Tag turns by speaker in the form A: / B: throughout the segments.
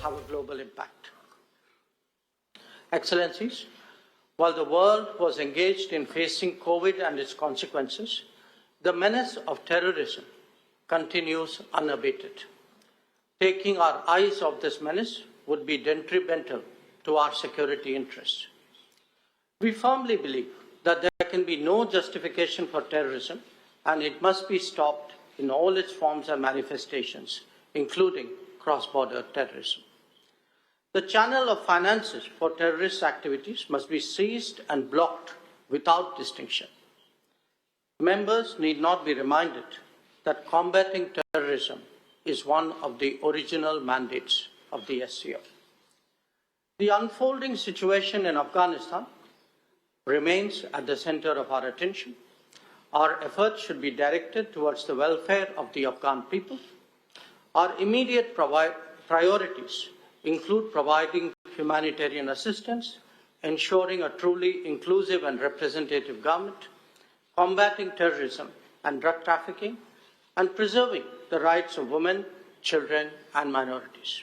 A: have a global impact. Excellencies, while the world was engaged in facing COVID and its consequences, the menace of terrorism continues unabated. Taking our eyes off this menace would be detrimental to our security interests. We firmly believe that there can be no justification for terrorism, and it must be stopped in all its forms and manifestations, including cross-border terrorism. The channel of finances for terrorist activities must be seized and blocked without distinction. Members need not be reminded that combating terrorism is one of the original mandates of the SCO. The unfolding situation in Afghanistan remains at the center of our attention. Our efforts should be directed towards the welfare of the Afghan people. Our immediate priorities include providing humanitarian assistance, ensuring a truly inclusive and representative government, combating terrorism and drug trafficking, and preserving the rights of women, children, and minorities.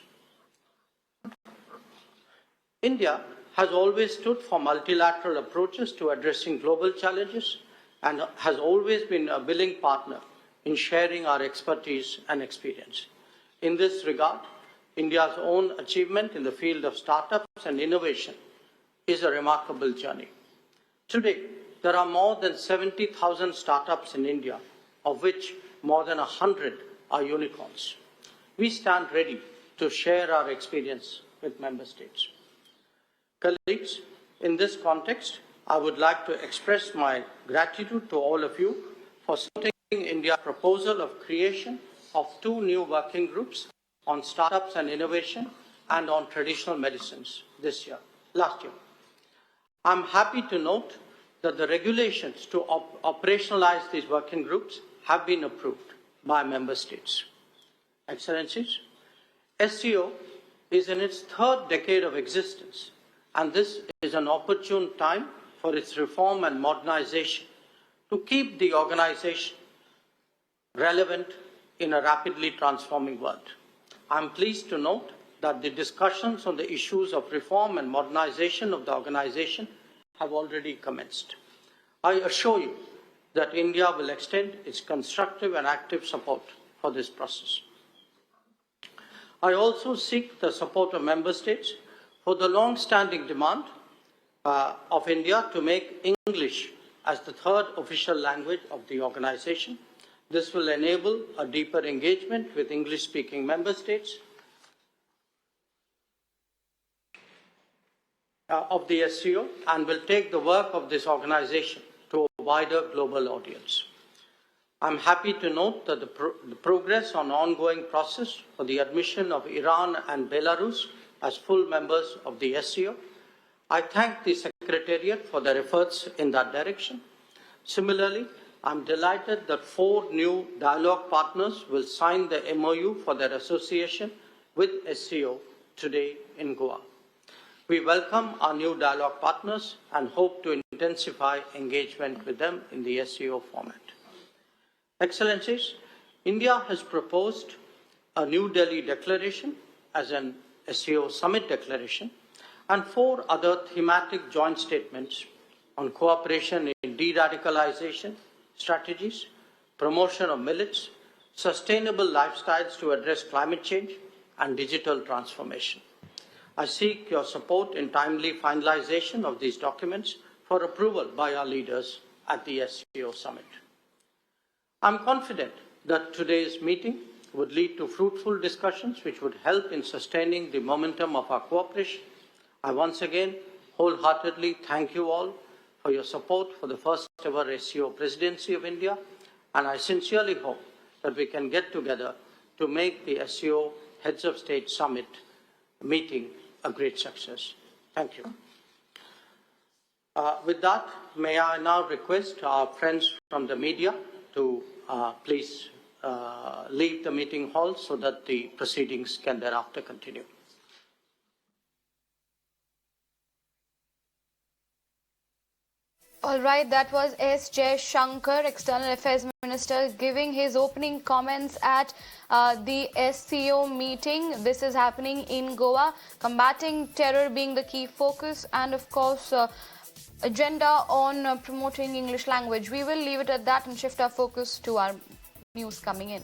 A: India has always stood for multilateral approaches to addressing global challenges and has always been a willing partner in sharing our expertise and experience. In this regard, India's own achievement in the field of startups and innovation is a remarkable journey. Today, there are more than 70,000 startups in India, of which more than 100 are unicorns. We stand ready to share our experience with member states. Colleagues, in this context, I would like to express my gratitude to all of you for supporting India's proposal of creation of 2 new working groups on startups and innovation and on traditional medicines last year. I'm happy to note that the regulations to operationalize these working groups have been approved by member states. Excellencies, SCO is in its 3rd decade of existence, and this is an opportune time for its reform and modernization to keep the organization relevant in a rapidly transforming world. I'm pleased to note that the discussions on the issues of reform and modernization of the organization have already commenced. I assure you that India will extend its constructive and active support for this process. I also seek the support of member states for the long-standing demand of India to make English as the 3rd official language of the organization. This will enable a deeper engagement with English-speaking member states of the SCO and will take the work of this organization to a wider global audience. I'm happy to note that the progress on ongoing process for the admission of Iran and Belarus as full members of the SCO. I thank the Secretariat for their efforts in that direction. Similarly, I'm delighted that 4 new dialogue partners will sign the MOU for their association with SCO today in Goa. We welcome our new dialogue partners and hope to intensify engagement with them in the SCO format. Excellencies, India has proposed a New Delhi declaration as an SCO Summit declaration and 4 other thematic joint statements on cooperation in de-radicalization strategies, promotion of millets, sustainable lifestyles to address climate change, and digital transformation. I seek your support in timely finalization of these documents for approval by our leaders at the SCO Summit. I'm confident that today's meeting would lead to fruitful discussions which would help in sustaining the momentum of our cooperation. I once again wholeheartedly thank you all for your support for the first ever SCO presidency of India, and I sincerely hope that we can get together to make the SCO Heads of State Summit meeting a great success. Thank you. With that, may I now request our friends from the media to please leave the meeting hall so that the proceedings can thereafter continue.
B: All right, that was S Jaishankar, External Affairs Minister, giving his opening comments at the SCO meeting. This is happening in Goa, combating terror being the key focus, and of course, agenda on promoting English language. We will leave it at that and shift our focus to our news coming in.